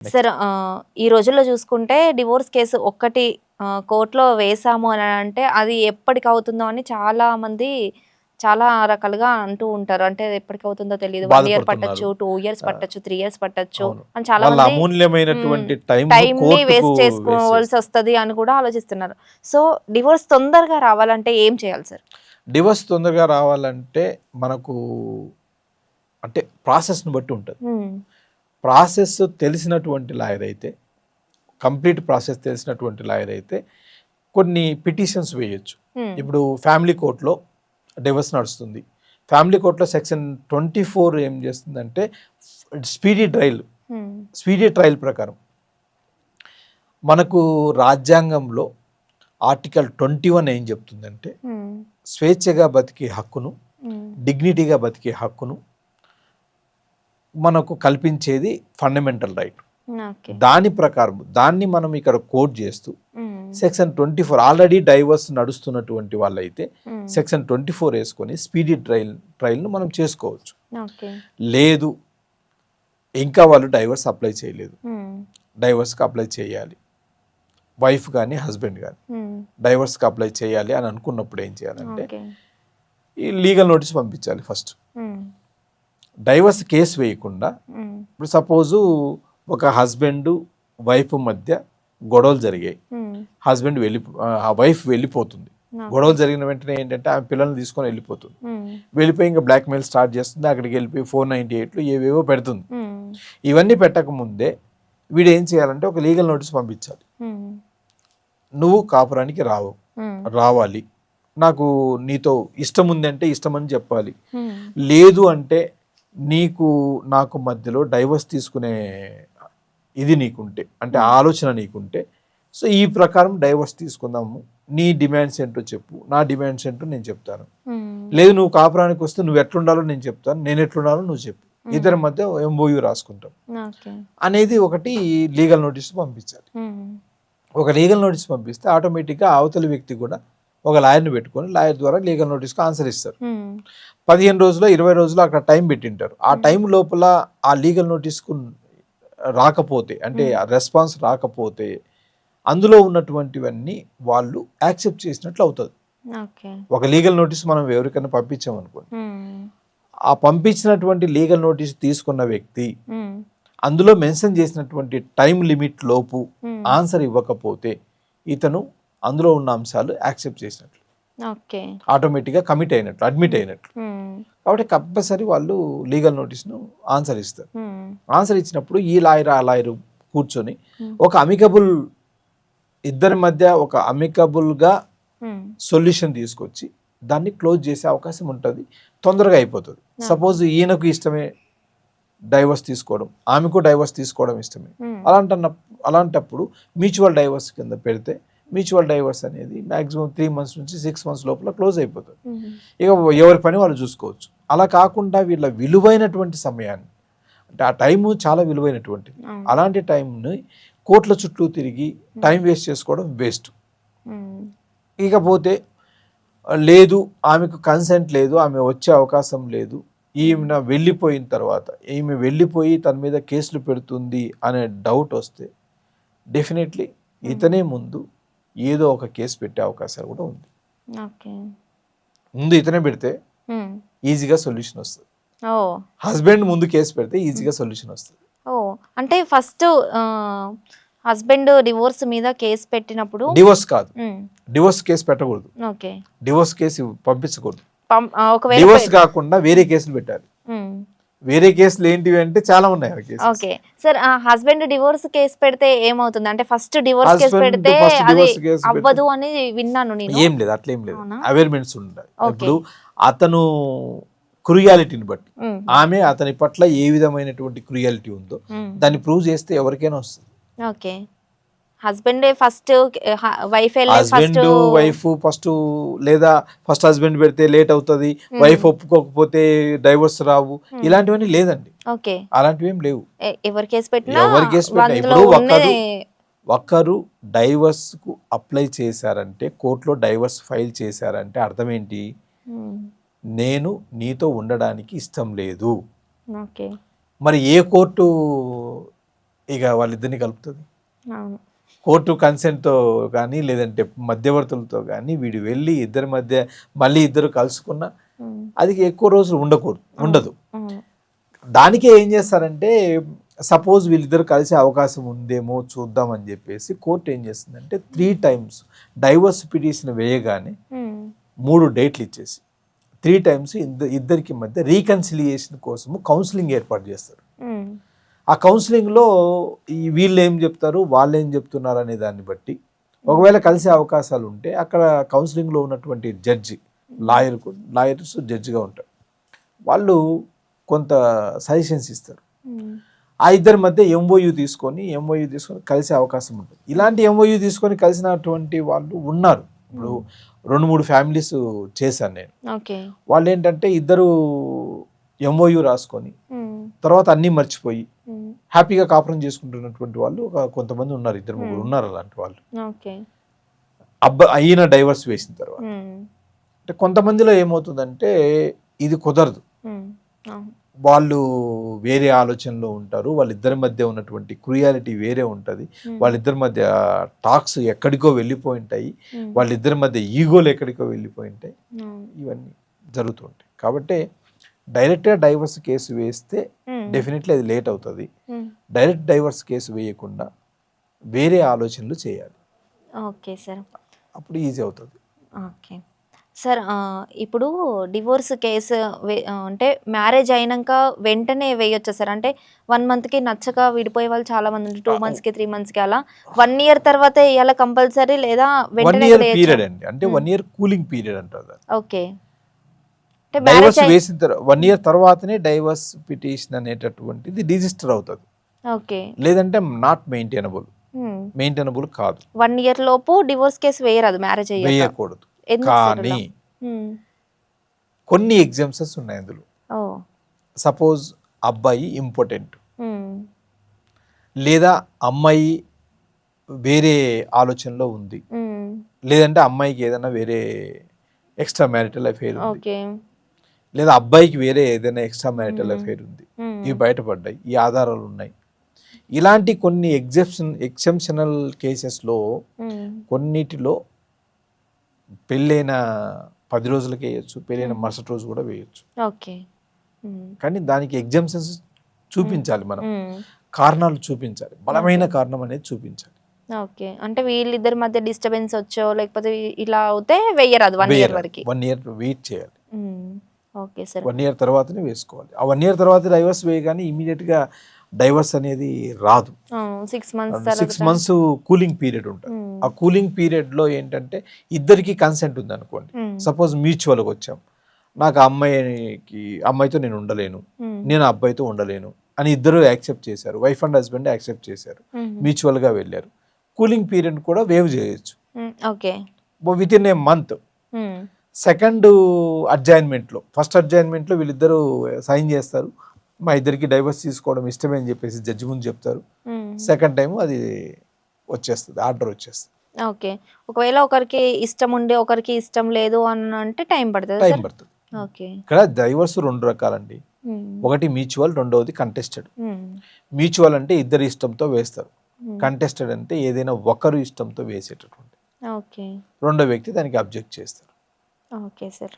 Sir ఈ రోజుల్లో చూసుకుంటే డివోర్స్ కేసు ఒక్కటి కోర్టులో వేసాము అని అంటే అది ఎప్పటికవుతుందో అని చాలా మంది చాలా రకాలుగా అంటూ ఉంటారు. అంటే అది ఎప్పటికవుతుందో తెలీదు. 1 ఇయర్ బాధపడుతున్నారు. పట్టొచ్చు, 2 ఇయర్స్ పట్టొచ్చు, 3 ఇయర్స్ పట్టొచ్చు అవును. అని చాలా వాళ్ళ మంది అమూల్యమైనటువంటి టైంను టైంని కోర్టుకు వేస్ట్ వేస్ట్ చేసుకోవాల్సి చేస్తారు. వస్తది అని కూడా ఆలోచిస్తున్నారు. సో డివోర్స్ తొందరగా రావాలంటే ఏం చేయాలి సార్? డివోర్స్ తొందరగా రావాలంటే మనకు అంటే ప్రాసెస్‌ని బట్టి ఉంటది. హ్మ్. ప్రాసెస్ తెలిసినటువంటి లాయర్ అయితే, కంప్లీట్ ప్రాసెస్ తెలిసినటువంటి లాయర్ అయితే కొన్ని పిటిషన్స్ వేయొచ్చు. హ్మ్. ఇప్పుడు ఫ్యామిలీ కోర్ట్‌లో డివోర్స్ నడుస్తుంది. ఫ్యామిలీ కోర్ట్‌లో సెక్షన్ 24 ఏం చేస్తుందంటే స్పీడీ ట్రయల్ హ్మ్. స్పీడీ ట్రయల్ ప్రకారం మనకు రాజ్యాంగంలో ఆర్టికల్ 21 ఏం చెప్తుందంటే హ్మ్. స్వేచ్ఛగా బతికే హక్కును, హ్మ్. డిగ్నిటీగా బతికే హక్కును మనకు కల్పించేది ఫండమెంటల్ రైట్. ఓకే. దాని ప్రకారం దాన్ని మనం ఇక్కడ కోట్ చేస్తూ హ్మ్. సెక్షన్ 24 ఆల్రెడీ డైవర్స్ నడుస్తున్నటువంటి వాళ్ళైతే హ్మ్. సెక్షన్ 24 వేసుకొని స్పీడీ ట్రయల్ను మనం చేసుకోవచ్చు. ఓకే. లేదు ఇంకా వాళ్ళు డైవర్స్ అప్లై చేయలేదు, హ్మ్. డైవర్స్కి అప్లై చేయాలి, వైఫ్ కానీ హస్బెండ్ కానీ హ్మ్. డైవర్స్కి అప్లై చేయాలి అని అనుకున్నప్పుడు ఏం చేయాలంటే ఓకే. ఈ లీగల్ నోటీస్ పంపించాలి ఫస్ట్. హ్మ్. డైవర్స్ కేసు వేయకుండా హ్మ్. ఇప్పుడు సపోజు ఒక హస్బెండ్ వైఫ్ మధ్య గొడవలు జరిగాయి, హ్మ్. హస్బెండ్ ఆ వైఫ్ వెళ్ళిపోతుంది. ఓకే. గొడవలు జరిగిన వెంటనే ఏంటంటే ఆమె పిల్లల్ని తీసుకొని వెళ్ళిపోతుంది. హ్మ్. వెళ్ళిపోయి ఇంకా బ్లాక్మెయిల్ స్టార్ట్ చేస్తుంది. అక్కడికి వెళ్ళిపోయి 498లు ఏవేవో పెడుతుంది. హ్మ్. ఇవన్నీ పెట్టకముందే వీడు ఏం చేయాలంటే ఒక లీగల్ నోటీస్ పంపించాలి. హ్మ్. నువ్వు కాపురానికి హ్మ్. రావాలి, నాకు నీతో ఇష్టం ఉంది అంటే ఇష్టం అని చెప్పాలి, హ్మ్. లేదు అంటే నీకు నాకు మధ్యలో డైవర్స్ తీసుకునే ఇది నీకుంటే అంటే ఆలోచన నీకుంటే సో ఈ ప్రకారం డైవర్స్ తీసుకుందాము, నీ డిమాండ్స్ ఏంటో చెప్పు, నా డిమాండ్స్ ఏంటో నేను చెప్తాను, హ్మ్. లేదు నువ్వు కాపురానికి వస్తే నువ్వు ఎట్లుండాలో నేను చెప్తాను, నేను ఎట్లుండాలో నువ్వు చెప్పు, ఇద్దరి మధ్య ఎంఓయూ రాసుకుంటాం ఓకే. అనేది ఒకటి లీగల్ నోటీస్ పంపించాలి. హ్మ్. ఒక లీగల్ నోటీస్ పంపిస్తే ఆటోమేటిక్గా అవతలి వ్యక్తి కూడా ఒక లాయర్ని పెట్టుకొని లాయర్ ద్వారా లీగల్ నోటీస్కి ఆన్సర్ ఇస్తారు. హ్మ్. 15 రోజులు 20 రోజులు అక్కడ టైం పెట్టింటారు. ఆ టైం లోపల ఆ లీగల్ నోటీస్కు రాకపోతే అంటే ఆ రెస్పాన్స్ రాకపోతే అందులో ఉన్నటువంటివన్నీ వాళ్ళు యాక్సెప్ట్ చేసినట్లు అవుతుంది. ఓకే. ఒక లీగల్ నోటీస్ మనం ఎవరికైనా పంపించామనుకోండి, హ్మ్. ఆ పంపించినటువంటి లీగల్ నోటీస్ తీసుకున్న వ్యక్తి హ్మ్. అందులో మెన్షన్ చేసినటువంటి టైం లిమిట్ లోపు హ్మ్. ఆన్సర్ ఇవ్వకపోతే ఇతను అందులో ఉన్న అంశాలు యాక్సెప్ట్ చేసినట్లు, ఓకే. ఆటోమేటిక్గా కమిట్ అయినట్లు, అడ్మిట్ అయినట్లు. హ్మ్. కాబట్టి కంపల్సరీ వాళ్ళు లీగల్ నోటీస్ను ఆన్సర్ ఇస్తారు. హ్మ్. ఆన్సర్ ఇచ్చినప్పుడు ఈ లాయర్ ఆ లాయర్ కూర్చొని హ్మ్. ఒక అమికబుల్ ఇద్దరి మధ్య ఒక అమికబుల్గా హ్మ్. సొల్యూషన్ తీసుకొచ్చి దాన్ని క్లోజ్ చేసే అవకాశం ఉంటుంది, తొందరగా అయిపోతుంది. సపోజ్ ఈయనకు ఇష్టమే డైవర్స్ తీసుకోవడం, ఆమెకు డైవర్స్ తీసుకోవడం ఇష్టమే, హ్మ్. అలాంటప్పుడు మ్యూచువల్ డైవర్స్ కింద పెడితే మ్యూచువల్ డైవర్స్ అనేది మ్యాక్సిమం 3 months నుంచి 6 months లోపల క్లోజ్ అయిపోతుంది. హ్మ్. ఇక ఎవరి పని వాళ్ళు చూసుకోవచ్చు. అలా కాకుండా వీళ్ళ విలువైనటువంటి సమయాన్ని అంటే ఆ టైము చాలా విలువైనటువంటిది, అవును. అలాంటి టైంని కోర్టుల చుట్టూ తిరిగి టైం వేస్ట్ చేసుకోవడం వేస్ట్. హ్మ్. ఇకపోతే లేదు ఆమెకు కన్సెంట్ లేదు, ఆమె వచ్చే అవకాశం లేదు, ఈమె వెళ్ళిపోయిన తర్వాత ఈమె వెళ్ళిపోయి తన మీద కేసులు పెడుతుంది అనే డౌట్ వస్తే డెఫినెట్లీ ఇతనే ముందు ఏదో ఒక కేసు పెట్టే అవకాశాలు కూడా ఉంది. ఓకే. ముందు ఇతనే పెడితే హ్మ్. ఈజీగా సొల్యూషన్ వస్తుంది. ఓహ్! హస్బెండ్ ముందు కేసు పెడితే ఈజీగా సొల్యూషన్ వస్తుంది. ఓహ్! అంటే ఫస్ట్ హస్బెండ్ డివోర్స్ మీద కేస్ పెట్టినప్పుడు డివోర్స్ కాదు, హ్మ్. డివోర్స్ కేసు పెట్టకూడదు, ఓకే. డివోర్స్ కేసు పంపించకూడదు. ఒకవేళ డివోర్స్ కాకుండా వేరే కేసులు పెట్టాలి. హ్మ్. వేరే కేసులు ఏంటివి అంటే చాలా ఉన్నాయి ఆ cases. Okay. Sir husband divorce case పెడితే ఏమవుతుంది? అంటే ఫస్ట్ డివోర్స్ కేస్ హస్బెండ్ పెడితే ఫస్ట్ అది డివోర్స్ కేసు పెడితే అవ్వదు అని విన్నాను నేను. ఏం లేదు, అట్లేం లేదు, అవునా? అవేర్మెంట్స్ ఉంటాయి. ఓకే. ఇప్పుడు అతను క్రుయాలిటీని బట్టి హ్మ్. ఆమె అతని పట్ల ఏ విధమైనటువంటి క్రుయాలిటీ ఉందో హ్మ్. దాన్ని ప్రూవ్ చేస్తే ఎవరికైనా వస్తుంది. Okay. Husband first wife first husband wife first లేదా ఫస్ట్ హస్బెండ్ పెడితే లేట్ అవుతుంది, వైఫ్ ఒప్పుకోకపోతే డైవర్స్ రావు, ఇలాంటివన్నీ లేదండి. ఓకే. అలాంటివి ఏం లేవు. ఎవరు కేసు పెట్టినా ఎవరి కేసు పెట్టినా అందులో ఇప్పుడు ఉన్నది ఒక్కరు డైవర్స్కు అప్లై చేశారంటే కోర్టులో డైవర్స్ ఫైల్ చేశారంటే అర్థం ఏంటి? హ్మ్. నేను నీతో ఉండడానికి ఇష్టం లేదు. ఓకే. మరి ఏ కోర్టు ఇక వాళ్ళిద్దరిని కలుపుతుంది. అవును. కోర్టు కన్సెంట్తో కానీ లేదంటే మధ్యవర్తులతో కానీ వీడు వెళ్ళి ఇద్దరి మధ్య మళ్ళీ ఇద్దరు కలుసుకున్న ఉమ్, అది ఎక్కువ రోజులు ఉండదు. అవును. దానికే ఏం చేస్తారంటే సపోజ్ వీళ్ళిద్దరు కలిసే అవకాశం ఉందేమో చూద్దామని చెప్పేసి కోర్టు ఏం చేస్తుందంటే 3 times డైవర్స్ పిటిషన్ వేయగానే ఉమ్, 3 డేట్లు ఇచ్చేసి 3 times ఇద్దరికి మధ్య రీకన్సిలియేషన్ కోసము కౌన్సిలింగ్ ఏర్పాటు చేస్తారు. ఉమ్, ఆ కౌన్సిలింగ్లో ఈ వీళ్ళు ఏం చెప్తారు వాళ్ళు ఏం చెప్తున్నారు అనే దాన్ని బట్టి ఒకవేళ కలిసే అవకాశాలు ఉంటే అక్కడ కౌన్సిలింగ్లో ఉన్నటువంటి జడ్జి లాయర్స్ జడ్జిగా ఉంటారు. వాళ్ళు కొంత సజెషన్స్ ఇస్తారు. ఉమ్, ఆ ఇద్దరి మధ్య ఎంఓయూ తీసుకొని కలిసే అవకాశం ఉంటుంది. ఇలాంటి ఎంఓయూ తీసుకొని కలిసినటువంటి వాళ్ళు ఉన్నారు. ఇప్పుడు 2-3 ఫ్యామిలీస్ చేశాను నేను. ఓకే. వాళ్ళు ఏంటంటే ఇద్దరు ఎంఓయూ రాసుకొని ఉమ్, తర్వాత అన్నీ మర్చిపోయి ఉమ్, హ్యాపీగా కాపురం చేసుకుంటున్నటువంటి వాళ్ళు కొంతమంది ఉన్నారు. 2-3 ఉన్నారు అలాంటి వాళ్ళు. ఓకే. అయిన డైవర్స్ వేసిన తర్వాత ఉమ్, అంటే కొంతమందిలో ఏమవుతుందంటే ఇది కుదరదు. ఉమ్, అవును. వాళ్ళు వేరే ఆలోచనలో ఉంటారు. వాళ్ళిద్దరి మధ్య ఉన్నటువంటి క్రుయాలిటీ వేరే ఉంటుంది. వాళ్ళిద్దరి మధ్య టాక్స్ ఎక్కడికో వెళ్ళిపోయి ఉంటాయి. ఉమ్, వాళ్ళిద్దరి మధ్య ఈగోలు ఎక్కడికో వెళ్ళిపోయి ఉంటాయి. అవును. ఇవన్నీ జరుగుతుంటాయి. కాబట్టి డైరెక్ట్గా డైవర్స్ కేసు వేస్తే ఉమ్, డెఫినెట్లీ అది లేట్ అవుతుంది. ఉమ్, డైరెక్ట్ డైవర్స్ కేసు వేయకుండా వేరే ఆలోచనలు చేయాలి. Okay sir. అప్పుడు ఈజీ అవుతుంది. Okay sir. ఇప్పుడు డివోర్స్ కేసు అంటే మ్యారేజ్ అయినాక వెంటనే వేయొచ్చా సార్? అంటే 1 monthకి నచ్చక విడిపోయే వాళ్ళు చాలా మంది ఉంటారు. 2 monthsకి 3 monthsకి అలా 1 year తర్వాత వేయాలా కంపల్సరీ లేదా 1 వెంటనే year కూడా వేయొచ్చా? పీరియడ్ అండి. అంటే 1 year కూలింగ్ పీరియడ్ అంటారు. ఓకే. అంటే డైవర్స్ మ్యారేజ్ వేసిన తర్వాత 1 year తర్వాతనే డైవర్స్ పిటిషన్ అనేటటువంటిది రిజిస్టర్ అవుతుంది. ఓకే. లేదంటే నాట్ మెయింటైనబుల్ కాదు. 1 year లోపు డివోర్స్ కేసు వేయరాదు మ్యారేజ్ అయ్యాక. వేయకూడదు. ఎందుకు సార్ అలా? కానీ కొన్ని ఎగ్జామ్షన్స్ ఉన్నాయి అందులో. ఓ. సపోజ్ అబ్బాయి ఇంపార్టెంట్ ఉమ్, లేదా అమ్మాయి వేరే ఆలోచనలో ఉంది, ఉమ్, లేదంటే అమ్మాయికి ఏదైనా వేరే ఎక్స్ట్రా మ్యారిటల్ అఫైర్ ఉంది, ఓకే. లేదా అబ్బాయికి వేరే ఏదైనా ఎక్స్ట్రా మ్యారిటల్ అఫైర్ ఉంది. ఉమ్, ఇవి బయటపడ్డాయి. ఈ ఆధారాలు ఉన్నాయి. ఇలాంటి కొన్ని ఎక్సెప్షనల్ కేసెస్లో ఉమ్, కొన్నిటిలో పెళ్ళైన 10 రోజులకే వేయచ్చు, పెళ్ళైన మరుసటి రోజు కూడా వేయచ్చు. ఓకే. ఉమ్, కానీ దానికి ఎగ్జామ్షన్స్ చూపించాలి. మనం ఉమ్, కారణాలు చూపించాలి. బలమైన కారణం అనేది చూపించాలి. ఓకే. అంటే వీళ్ళిద్దరి మధ్య డిస్టర్బెన్స్ వచ్చో లేకపోతే ఇలా అవుతే వెయ్యరాదు 1 year వరకు. 1 year వెయిట్ చేయాలి. Okay sir. 1 year తర్వాతనే వేసుకోవాలి. ఆ 1 year తర్వాత డైవర్స్ వేయగానే ఇమీడియట్గా డైవర్స్ అనేది రాదు. 6 months 6 months కూలింగ్ పీరియడ్ ఉంటుంది. ఆ కూలింగ్ పీరియడ్లో ఏంటంటే ఇద్దరికి కన్సెంట్ ఉంది అనుకోండి. సపోజ్ మ్యూచువల్గా వచ్చాం, నాకు ఆ అమ్మాయితో నేను ఉండలేను, నేను ఆ అబ్బాయితో ఉండలేను అని ఇద్దరు యాక్సెప్ట్ చేశారు. వైఫ్ అండ్ హస్బెండ్ యాక్సెప్ట్ చేశారు, మ్యూచువల్గా వెళ్ళారు. కూలింగ్ పీరియడ్ కూడా వేవ్ చేయొచ్చు. Okay. Within a month. Second అడ్జైన్మెంట్లో, ఫస్ట్ అడ్జైన్మెంట్లో వీళ్ళిద్దరూ సైన్ చేస్తారు. మా ఇద్దరికి డైవర్స్ తీసుకోవడం ఇష్టమే అని చెప్పేసి జడ్జి ముందు చెప్తారు. సెకండ్ టైం అది వచ్చేస్తుంది, ఆర్డర్ వచ్చేస్తుంది. ఓకే. ఒకవేళ ఒకరికి ఇష్టం ఉండి ఒకరికి ఇష్టం లేదు అని అంటే టైం పడుతుంది. టైం పడుతుంది. ఓకే. ఇక్కడ డైవర్స్ 2 రకాలండి. ఒకటి మ్యూచువల్, రెండవది కంటెస్టెడ్. మ్యూచువల్ అంటే ఇద్దరు ఇష్టంతో వేస్తారు. కంటెస్టెడ్ అంటే ఏదైనా ఒకరు ఇష్టంతో వేసేటటువంటి ఓకే. రెండో వ్యక్తి దానికి అబ్జెక్ట్ చేస్తారు. Okay sir.